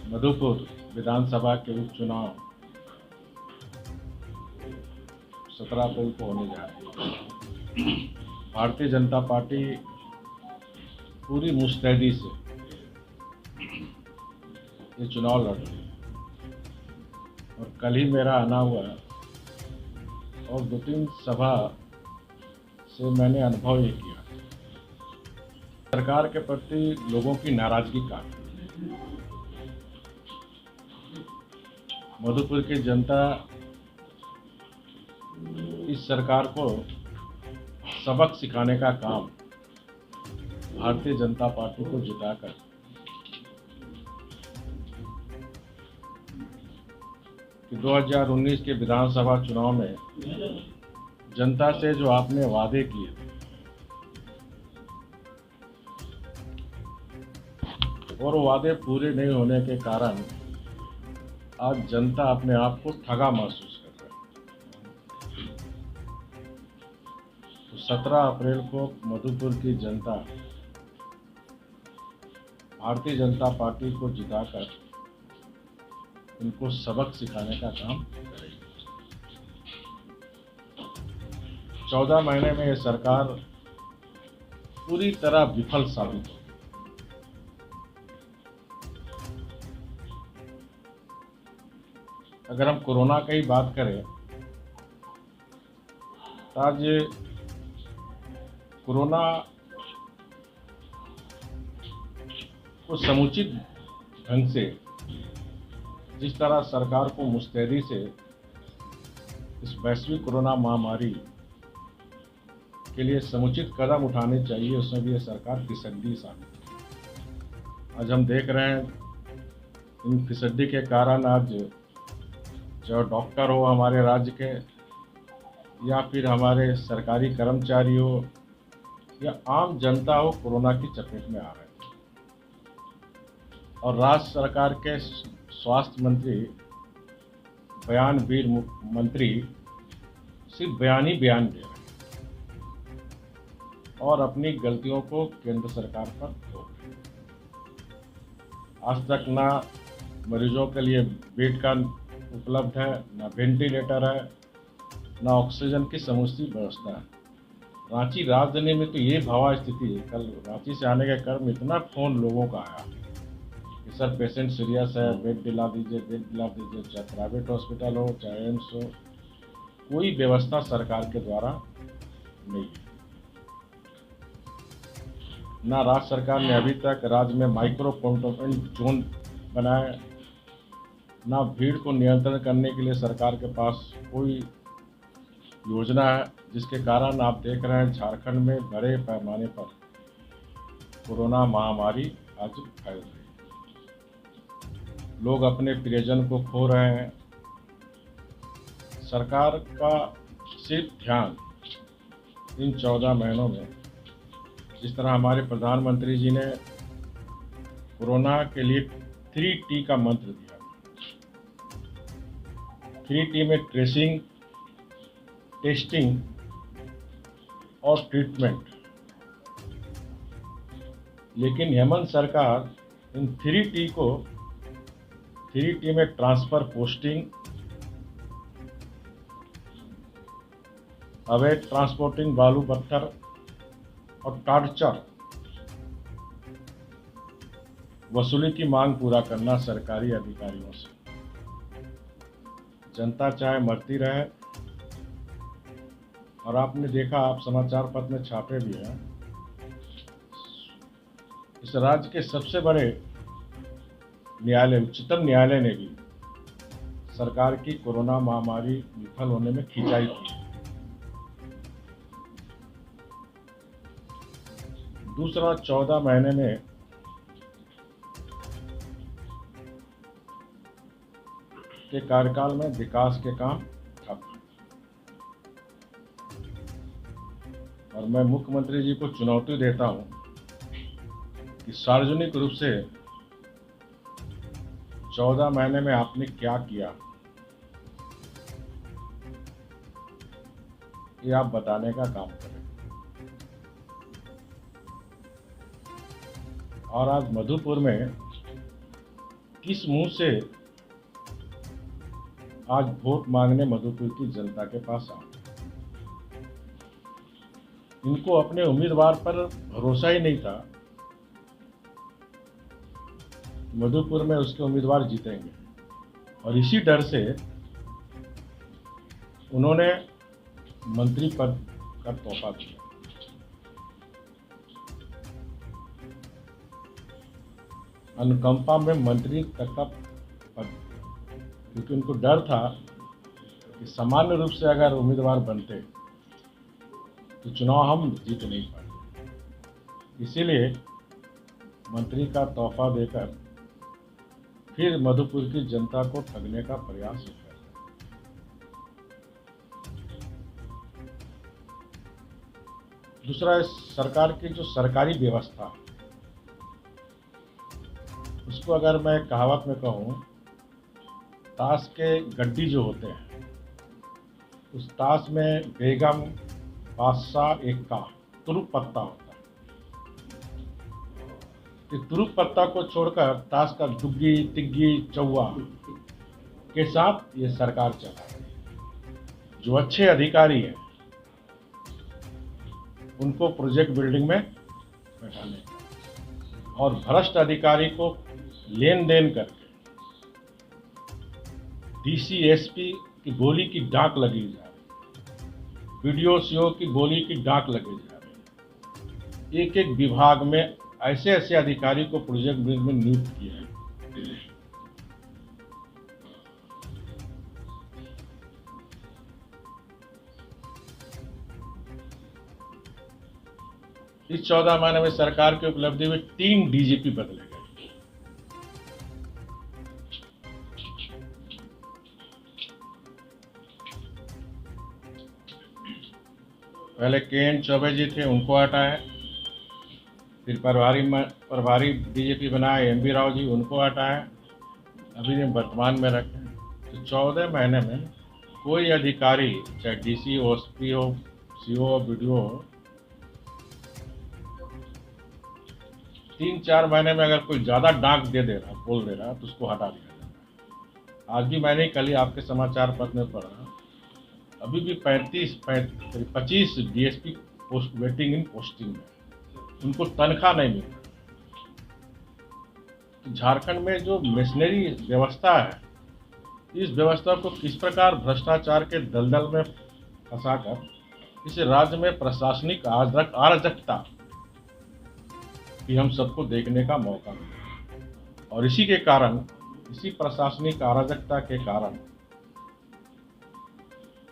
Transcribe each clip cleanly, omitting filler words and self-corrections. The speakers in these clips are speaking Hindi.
मधुपुर विधानसभा के उपचुनाव 17 अप्रैल को होने जा रहे हैं। भारतीय जनता पार्टी पूरी मुस्तैदी से ये चुनाव लड़ रही है और कल ही मेरा आना हुआ है और 2-3 सभा से मैंने अनुभव ये किया सरकार के प्रति लोगों की नाराजगी काफी। मधुपुर की जनता इस सरकार को सबक सिखाने का काम भारतीय जनता पार्टी को जिताकर कि 2019 के विधानसभा चुनाव में जनता से जो आपने वादे किए और वो वादे पूरे नहीं होने के कारण आज जनता अपने आप को ठगा महसूस कर रही है। तो 17 अप्रैल को मधुपुर की जनता भारतीय जनता पार्टी को जिताकर इनको सबक सिखाने का काम करेगी। 14 महीने में ये सरकार पूरी तरह विफल साबित होगी। अगर हम कोरोना की बात करें तो आज कोरोना को समुचित ढंग से जिस तरह सरकार को मुस्तैदी से इस वैश्विक कोरोना महामारी के लिए समुचित कदम उठाने चाहिए, उसमें भी ये सरकार फिसड्डी साबित है। आज हम देख रहे हैं इन फिसड्डी के कारण आज जो डॉक्टर हो हमारे राज्य के या फिर हमारे सरकारी कर्मचारी हो या आम जनता हो कोरोना की चपेट में आ रहे हैं और राज्य सरकार के स्वास्थ्य मंत्री बयानवीर मंत्री सिर्फ बयान ही बयान दे रहे हैं और अपनी गलतियों को केंद्र सरकार पर थोप रहे हैं। आज तक ना मरीजों के लिए बेड का उपलब्ध है, ना वेंटिलेटर है, ना ऑक्सीजन की समुचित व्यवस्था है। रांची राजधानी में तो ये भावा स्थिति है। कल रांची से आने के क्रम में इतना फोन लोगों का आया कि सर पेशेंट सीरियस है, बेड दिला दीजिए, चाहे प्राइवेट हॉस्पिटल हो चाहे एम्स हो, कोई व्यवस्था सरकार के द्वारा नहीं है। ना राज्य सरकार ने अभी तक राज्य में माइक्रो कंटेनमेंट जोन बनाए, ना भीड़ को नियंत्रण करने के लिए सरकार के पास कोई योजना है, जिसके कारण आप देख रहे हैं झारखंड में बड़े पैमाने पर कोरोना महामारी आज फैल रही है। लोग अपने प्रियजन को खो रहे हैं। सरकार का सिर्फ ध्यान इन 14 महीनों में, जिस तरह हमारे प्रधानमंत्री जी ने कोरोना के लिए 3T का मंत्र दिया। 3T में ट्रेसिंग, टेस्टिंग और ट्रीटमेंट, लेकिन हेमंत सरकार इन 3T में ट्रांसफर, पोस्टिंग, अवैध ट्रांसपोर्टिंग, बालू पत्थर और टार्चर वसूली की मांग पूरा करना सरकारी अधिकारियों से। जनता चाहे मरती रहे और आपने देखा, आप समाचार पत्र में छापे भी हैं, इस राज्य के सबसे बड़े न्यायालय उच्चतम न्यायालय ने भी सरकार की कोरोना महामारी विफल होने में खिंचाई की। दूसरा, 14 महीने में के कार्यकाल में विकास के काम ठप। और मैं मुख्यमंत्री जी को चुनौती देता हूं कि सार्वजनिक रूप से 14 महीने में आपने क्या किया, ये आप बताने का काम करें। और आज मधुपुर में किस मुंह से आज वोट मांगने मधुपुर की जनता के पास आए? इनको अपने उम्मीदवार पर भरोसा ही नहीं था। मधुपुर में उसके उम्मीदवार जीतेंगे और इसी डर से उन्होंने मंत्री पद का तोहफा दिया। अनुकंपा में मंत्री तक का पद, क्योंकि उनको डर था कि सामान्य रूप से अगर उम्मीदवार बनते तो चुनाव हम जीत नहीं पाते। इसीलिए मंत्री का तोहफा देकर फिर मधुपुर की जनता को ठगने का प्रयास करते हैं। दूसरा, सरकार की जो सरकारी व्यवस्था, उसको अगर मैं कहावत में कहूँ, ताश के गड्डी जो होते हैं, उस ताश में बेगम, बादशाह, एक्का, तुरुप पत्ता होता है। कि तुरुप पत्ता को छोड़कर ताश का दुग्गी, तिग्गी, चौवा के साथ ये सरकार चला रही है। जो अच्छे अधिकारी हैं उनको प्रोजेक्ट बिल्डिंग में बैठाने और भ्रष्ट अधिकारी को लेन देन करके डीसी, एसपी की गोली की डाक लगी जा रही, वीडियो सीओ की गोली की डाक लगी जा रही। एक एक विभाग में ऐसे ऐसे अधिकारी को प्रोजेक्ट बिल्डिंग में नियुक्त किया है। इस 14 महीने में सरकार की उपलब्धि में 3 डीजीपी बदले गए। पहले के.एन. चौबे जी थे, उनको हटाया। फिर प्रभारी डीजीपी बनाए एम.वी. राव जी, उनको हटाया। अभी वर्तमान में रखे। तो 14 महीने में कोई अधिकारी, चाहे डीसी, ओएसपी हो, सीओ, बीडीओ हो, 3-4 महीने में अगर कोई ज़्यादा डांक दे दे रहा, बोल दे रहा, तो उसको हटा दिया जाता है। आज भी मैंने कल ही आपके समाचार पत्र में पढ़ा, अभी भी 25 DSP post waiting in posting में, उनको तनख्वाह नहीं मिल रहा। तो झारखंड में जो मिशनरी व्यवस्था है, इस व्यवस्था को किस प्रकार भ्रष्टाचार के दलदल में फंसाकर इस राज्य में प्रशासनिक अराजकता कि हम सबको देखने का मौका मिला। और इसी के कारण, इसी प्रशासनिक अराजकता के कारण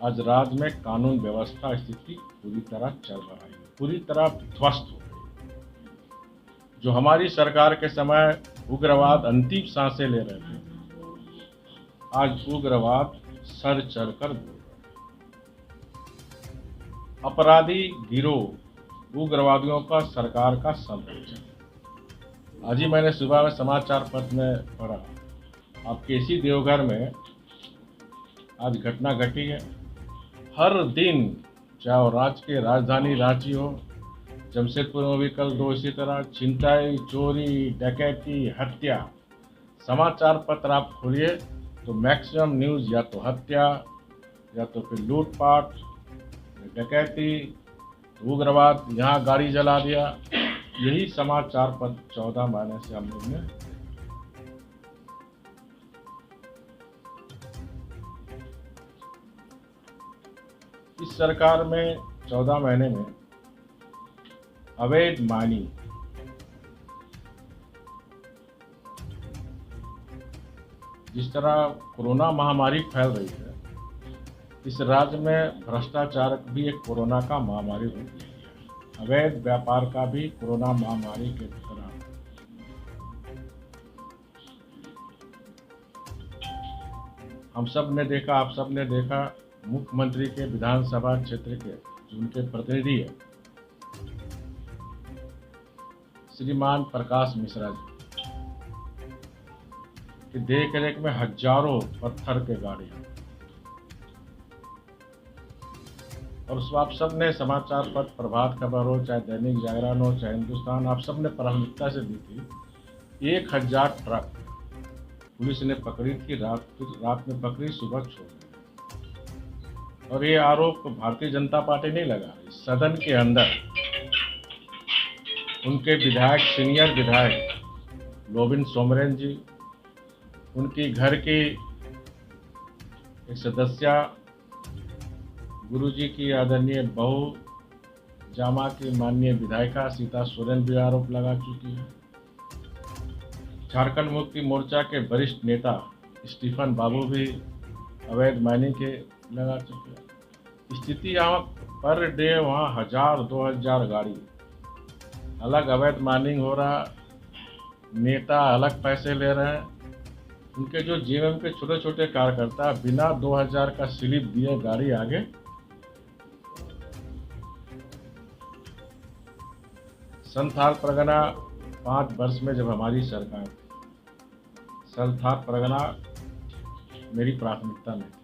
आज राज्य में कानून व्यवस्था स्थिति पूरी तरह चल रही है, पूरी तरह ध्वस्त हो गई। जो हमारी सरकार के समय उग्रवाद अंतिम सांसें ले रहे थे, आज उग्रवाद सर चढ़कर बोल रहे। अपराधी गिरोह उग्रवादियों का सरकार का संरक्षण। आज ही मैंने सुबह में समाचार पत्र में पढ़ा, आप केसी देवघर में आज घटना घटी है। हर दिन, चाहे वो राज्य के राजधानी रांची हो, जमशेदपुर में भी कल 2 इसी तरह छिनताई, चोरी, डकैती, हत्या। समाचार पत्र आप खोलिए तो मैक्सिमम न्यूज़ या तो हत्या, या तो फिर लूटपाट, डकैती, उग्रवाद, यहाँ गाड़ी जला दिया। यही समाचार पत्र 14 महीने से हम लोग ने। इस सरकार में 14 महीने में अवैध माइनिंग, जिस तरह कोरोना महामारी फैल रही है, इस राज्य में भ्रष्टाचार भी एक कोरोना का महामारी रूप ले लिया। अवैध व्यापार का भी कोरोना महामारी के तरह। हम सब ने देखा, आप सब ने देखा, मुख्यमंत्री के विधानसभा क्षेत्र के जो उनके प्रतिनिधि है श्रीमान प्रकाश मिश्रा जी की देख रेख में हजारों पत्थर के गाड़ियां, और उसको आप सब ने समाचार पत्र प्रभात खबर हो, चाहे दैनिक जागरण हो, चाहे हिंदुस्तान, आप सब ने प्राथमिकता से दी थी 1000 ट्रक पुलिस ने पकड़ी थी, रात में पकड़ी, सुबह छोड़ दी। और ये आरोप भारतीय जनता पार्टी नहीं लगा रही, सदन के अंदर उनके विधायक, सीनियर विधायक लोबिन सोमरेन जी, उनकी घर की एक सदस्या, गुरुजी की आदरणीय बहू, जामा की माननीय विधायिका सीता सोरेन भी आरोप लगा चुकी है। झारखंड मुक्ति मोर्चा के वरिष्ठ नेता स्टीफन बाबू भी अवैध माइनिंग के लगा चुके हैं। स्थिति यहाँ पर डे वहाँ 1000-2000 गाड़ी अलग अवैध माइनिंग हो रहा, नेता अलग पैसे ले रहे हैं। उनके जो जेएमएम के छोटे छोटे कार्यकर्ता बिना 2000 का स्लिप दिए गाड़ी आगे संथाल परगना 5 वर्ष में जब हमारी सरकार, संथाल परगना मेरी प्राथमिकता में थी।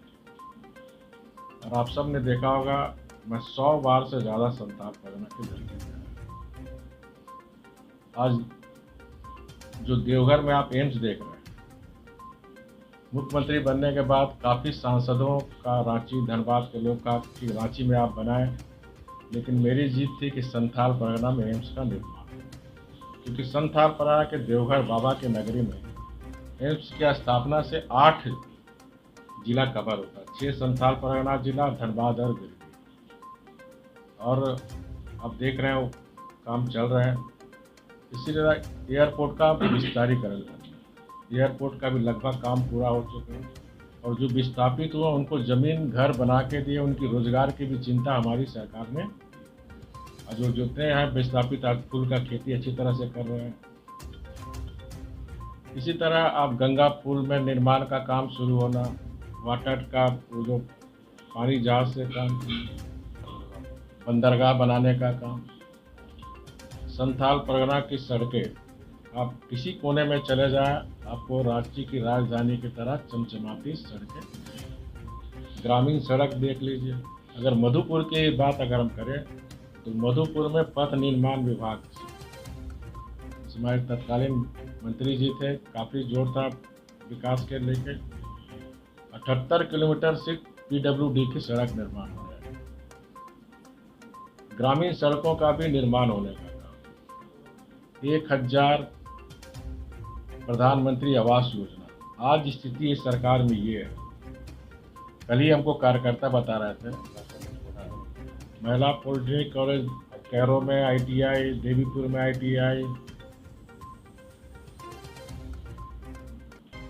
और आप सब ने देखा होगा, मैं 100 बार से ज़्यादा संथाल परगना के दर्शन किया। आज जो देवघर में आप एम्स देख रहे हैं, मुख्यमंत्री बनने के बाद काफ़ी सांसदों का रांची, धनबाद के लोग का कि रांची में आप बनाएं, लेकिन मेरी जीत थी कि संथाल परगना में एम्स का निर्माण, क्योंकि संथाल परगना के देवघर बाबा के नगरी में एम्स की स्थापना से 8 जिला कवर होता है, 6 संथाल परगना जिला, धनबाद और गिरिडीह। और अब देख रहे हो काम चल रहा है। इसीलिए एयरपोर्ट का विस्तारीकरण करना, एयरपोर्ट का भी लगभग काम पूरा हो चुका है। और जो विस्थापित हुआ उनको ज़मीन घर बना के दिए, उनकी रोजगार की भी चिंता हमारी सरकार ने। और जो जितने हैं विस्थापित आज फूल का खेती अच्छी तरह से कर रहे हैं। इसी तरह अब गंगा पुल में निर्माण का काम शुरू होना, वाटर का जो पानी जहाज से काम, बंदरगाह बनाने का काम, संथाल परगना की सड़कें आप किसी कोने में चले जाएं, आपको रांची की राजधानी की तरह चमचमाती सड़कें, ग्रामीण सड़क देख लीजिए। अगर मधुपुर की बात अगर हम करें तो मधुपुर में पथ निर्माण विभाग, हमारे तत्कालीन मंत्री जी थे, काफ़ी जोर था विकास के लेके। 78 किलोमीटर से पीडब्ल्यूडी की सड़क निर्माण हो रहा है। ग्रामीण सड़कों का भी निर्माण होने का काम। 1000 प्रधानमंत्री आवास योजना, आज स्थिति इस सरकार में ये है। कल ही हमको कार्यकर्ता बता रहे थे, महिला पॉलिटेक्निक कॉलेज कैरो में ITI, देवीपुर में ITI,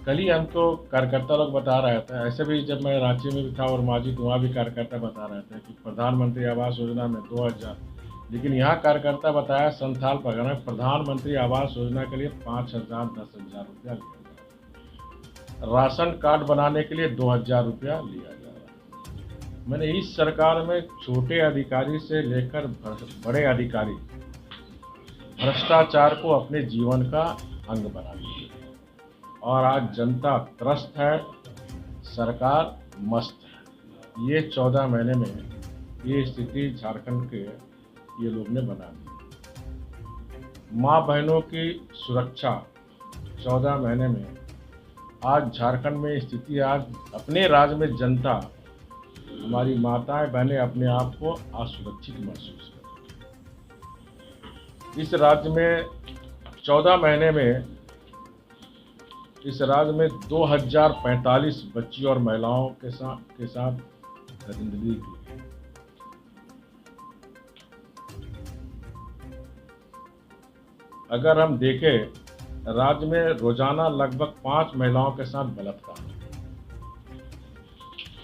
कल ही हमको कार्यकर्ता लोग बता रहे थे। ऐसे भी जब मैं रांची में भी था और माजिद, वहाँ भी कार्यकर्ता बता रहे थे कि प्रधानमंत्री आवास योजना में 2000, लेकिन यहाँ कार्यकर्ता बताया संथाल परगना प्रधानमंत्री आवास योजना के लिए 5000, 10,000 रुपया लिया जा रहा है। राशन कार्ड बनाने के लिए 2000 रुपया लिया जा रहा है। मैंने इस सरकार में छोटे अधिकारी से लेकर बड़े अधिकारी भ्रष्टाचार को अपने जीवन का अंग बना दिया और आज जनता त्रस्त है, सरकार मस्त है। ये 14 महीने में ये स्थिति झारखंड के ये लोग ने बना दी। माँ बहनों की सुरक्षा 14 महीने में आज झारखंड में स्थिति, आज अपने राज्य में जनता, हमारी माताएं बहनें अपने आप को असुरक्षित महसूस करती। इस राज्य में 14 महीने में इस राज्य में 2045 बच्ची और महिलाओं के साथ दरिंदगी की। अगर हम देखें, राज्य में रोजाना लगभग 5 महिलाओं के साथ बलात्कार,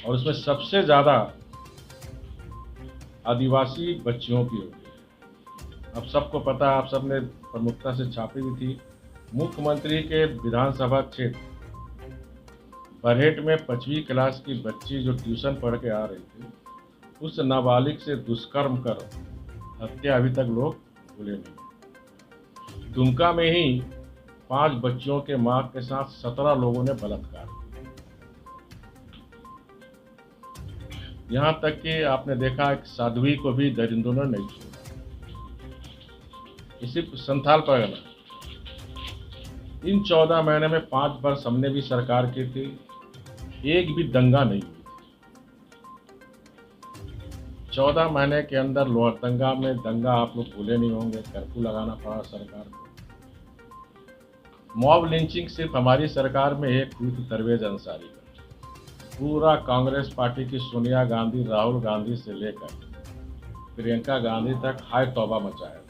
और उसमें सबसे ज़्यादा आदिवासी बच्चियों की होगी। अब सबको पता है, आप सबने प्रमुखता से छापी भी थी। मुख्यमंत्री के विधानसभा क्षेत्र बरहेट में 5वीं क्लास की बच्ची जो ट्यूशन पढ़ के आ रही थी, उस नाबालिग से दुष्कर्म कर हत्या अभी तक लोग भूले नहीं। दुमका में ही 5 बच्चियों के मां के साथ 17 लोगों ने बलात्कार किया। यहाँ तक कि आपने देखा एक साध्वी को भी दरिंदों ने नहीं छोड़ा। इसी संथाल परगना इन 14 महीने में 5 वर्ष हमने भी सरकार की थी, एक भी दंगा नहीं हुई। 14 महीने के अंदर लोहरदंगा में दंगा आप लोग भूले नहीं होंगे, कर्फ्यू लगाना पड़ा सरकार को। मॉब लिंचिंग सिर्फ हमारी सरकार में एक हुई थी, परवेज अंसारी का। पूरा कांग्रेस पार्टी की सोनिया गांधी, राहुल गांधी से लेकर प्रियंका गांधी तक हाय तौबा मचाया।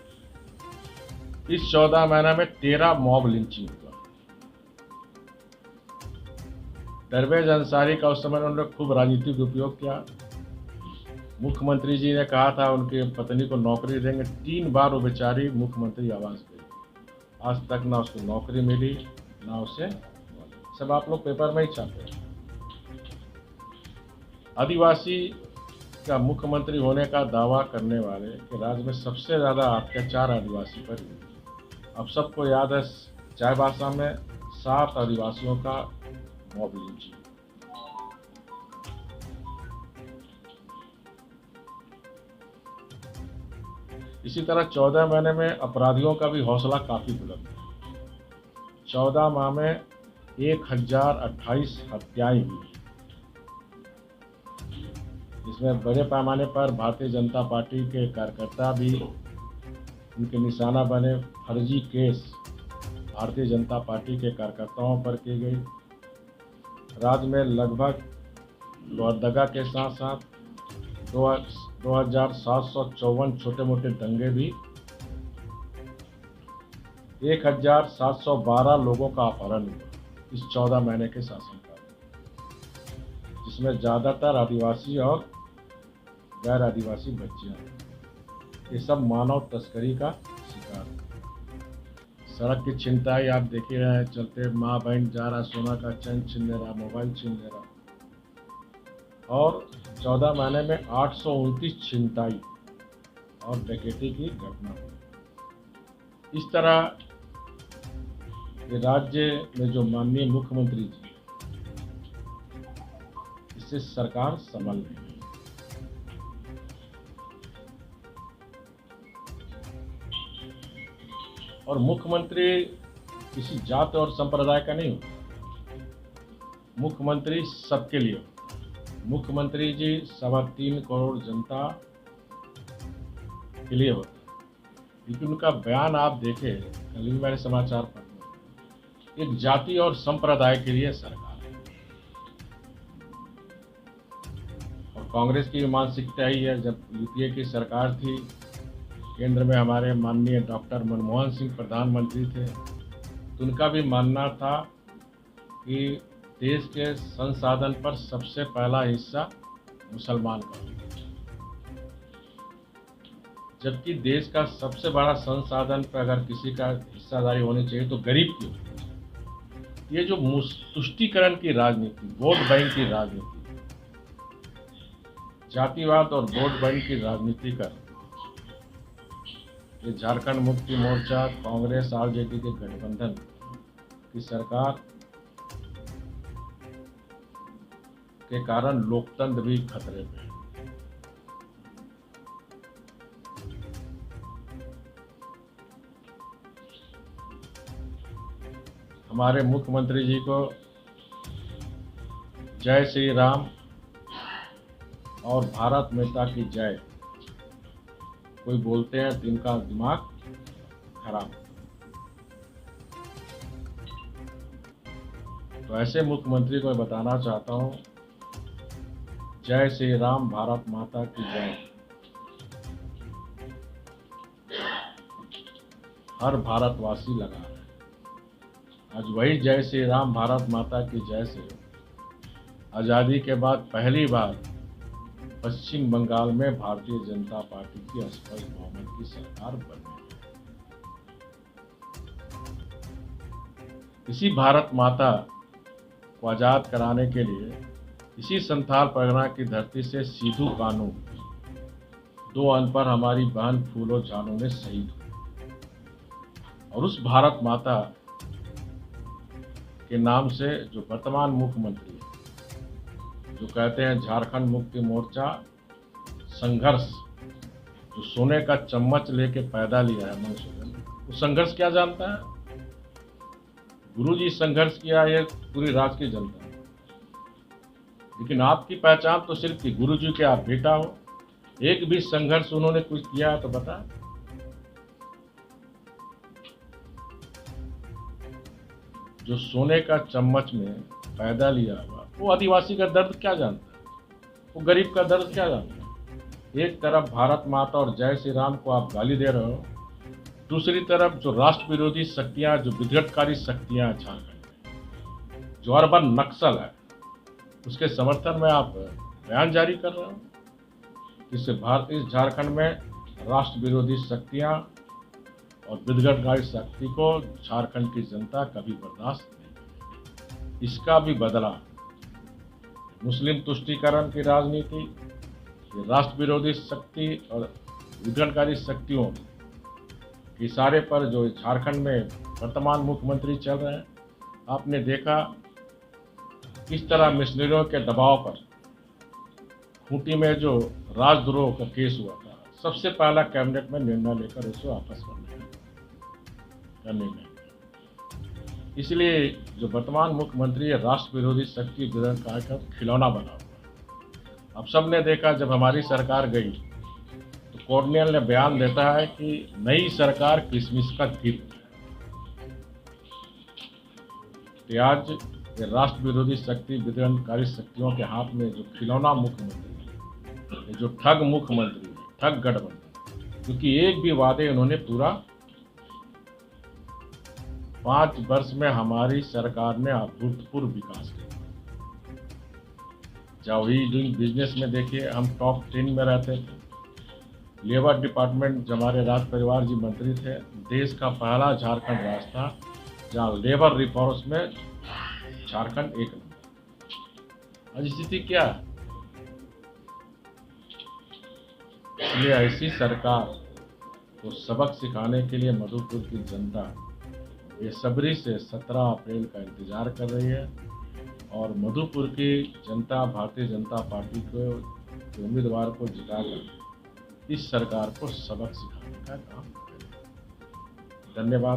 इस 14 महीने में 13 मॉब लिंचिंग हुआ। परवेज अंसारी का उस समय उन्होंने खूब राजनीतिक उपयोग किया। मुख्यमंत्री जी ने कहा था उनकी पत्नी को नौकरी देंगे, 3 बार वो बेचारी मुख्यमंत्री आवास गई, आज तक ना उसको नौकरी मिली ना उसे, सब आप लोग पेपर में ही छापे। आदिवासी का मुख्यमंत्री होने का दावा करने वाले कि राज्य में सबसे ज़्यादा अत्याचार आदिवासी पर हुए। अब सबको याद है चाईबासा में 7 आदिवासियों का मॉब लिंचिंग। इसी तरह 14 महीने में अपराधियों का भी हौसला काफी बुलंद है। 14 माह में 1028 हत्याएं हुई, जिसमें बड़े पैमाने पर भारतीय जनता पार्टी के कार्यकर्ता भी उनके निशाना बने। फर्जी केस भारतीय जनता पार्टी के कार्यकर्ताओं पर की गई। राज्य में लगभग लोहरदगा के साथ साथ 2754 छोटे मोटे दंगे भी, 1712 लोगों का अपहरण हुआ इस 14 महीने के शासनकाल में, जिसमें ज़्यादातर आदिवासी और गैर आदिवासी बच्चियां हैं। ये सब मानव तस्करी का शिकार है। सड़क की छिनताई आप देख ही रहे हैं, चलते माँ बहन जा रहा, सोना का चैन छीन ले रहा, मोबाइल छीन ले रहा। और 14 महीने में 829 छिनताई और डकैती की घटना हुई। इस तरह ये राज्य में जो माननीय मुख्यमंत्री जी, इससे सरकार संभल रही है। और मुख्यमंत्री किसी जात और संप्रदाय का नहीं होता, मुख्यमंत्री सबके लिए। मुख्यमंत्री जी 3.25 करोड़ जनता के लिए होता है। लेकिन उनका बयान आप देखें, कल भी मैंने समाचार पढ़ा, एक जाति और संप्रदाय के लिए सरकार है। और कांग्रेस की मानसिकता ही है। जब यूपीए की सरकार थी, केंद्र में हमारे माननीय डॉक्टर मनमोहन सिंह प्रधानमंत्री थे, तो उनका भी मानना था कि देश के संसाधन पर सबसे पहला हिस्सा मुसलमान का होगा। जबकि देश का सबसे बड़ा संसाधन पर अगर किसी का हिस्सादारी होनी चाहिए तो गरीब की होगी। ये जो तुष्टीकरण की राजनीति, वोट बैंक की राजनीति, जातिवाद और वोट बैंक की राजनीति कर ये झारखंड मुक्ति मोर्चा, कांग्रेस, आरजेडी के गठबंधन की सरकार के कारण लोकतंत्र भी खतरे में है। हमारे मुख्यमंत्री जी को जय श्री राम और भारत माता की जय कोई बोलते हैं तो इनका दिमाग खराब। तो ऐसे मुख्यमंत्री को मैं बताना चाहता हूं, जय श्री राम, भारत माता की जय। हर भारतवासी लगा है। आज वही जय श्री राम, भारत माता की जय से आज़ादी के बाद पहली बार पश्चिम बंगाल में भारतीय जनता पार्टी की स्पष्ट बहुमत की सरकार बनी। इसी भारत माता को आज़ाद कराने के लिए इसी संथाल परगना की धरती से सिद्धू कानू 2 अनपढ़ हमारी बहन फूलो झानो में शहीद हुई। और उस भारत माता के नाम से जो वर्तमान मुख्यमंत्री है, जो कहते हैं झारखंड मुक्ति मोर्चा संघर्ष, जो सोने का चम्मच लेके पैदा लिया है मनसूबन, वो संघर्ष क्या जानता है? गुरुजी संघर्ष किया ये पूरी राज्य की जनता ने। लेकिन आपकी पहचान तो सिर्फ कि गुरुजी के आप बेटा हो। एक भी संघर्ष उन्होंने कुछ किया तो बता। जो सोने का चम्मच में पैदा लिया हुआ वो आदिवासी का दर्द क्या जानता है, वो गरीब का दर्द क्या जानता है। एक तरफ भारत माता और जय श्री राम को आप गाली दे रहे हो, दूसरी तरफ जो राष्ट्र विरोधी शक्तियां, जो विघटनकारी शक्तियां झारखंड में, जो अर्बन नक्सल है, उसके समर्थन में आप बयान जारी कर रहे हो। इससे इस झारखंड में राष्ट्र विरोधी शक्तियां और विघटनकारी शक्ति को झारखंड की जनता कभी बर्दाश्त नहीं करेगी। इसका भी बदला मुस्लिम तुष्टीकरण की राजनीति, राष्ट्र विरोधी शक्ति और विघटनकारी शक्तियों के इशारे पर जो झारखंड में वर्तमान मुख्यमंत्री चल रहे हैं, आपने देखा किस तरह मिशनरियों के दबाव पर खूंटी में जो राजद्रोह का केस हुआ था, सबसे पहला कैबिनेट में निर्णय लेकर उसको वापस करने में। इसलिए जो वर्तमान मुख्यमंत्री है, राष्ट्र विरोधी शक्ति विघटनकारी का खिलौना बना हुआ है। अब सबने देखा जब हमारी सरकार गई तो कॉर्नियल ने बयान देता है कि नई सरकार किशमिश का गिर। तो आज ये राष्ट्र विरोधी शक्ति विघटनकारी शक्तियों के हाथ में जो खिलौना मुख्यमंत्री है, जो ठग मुख्यमंत्री है, ठग गठबंधन, क्योंकि एक भी वादे उन्होंने पूरा 5 वर्ष में हमारी सरकार ने अभूतपूर्व विकास किया। चाहे डूइंग बिजनेस में देखिए, हम टॉप 10 में रहते थे। लेबर डिपार्टमेंट जब हमारे राज परिवार जी मंत्री थे, देश का पहला झारखंड राज्य था जहाँ लेबर रिफॉर्म्स में झारखंड 1 नंबर। आज स्थिति क्या है? इसलिए ऐसी सरकार को सबक सिखाने के लिए मधुपुर की जनता बेसब्री से 17 अप्रैल का इंतजार कर रही है और मधुपुर की जनता भारतीय जनता पार्टी को उम्मीदवार को जिताकर इस सरकार को सबक सिखाने का काम करेगी। धन्यवाद।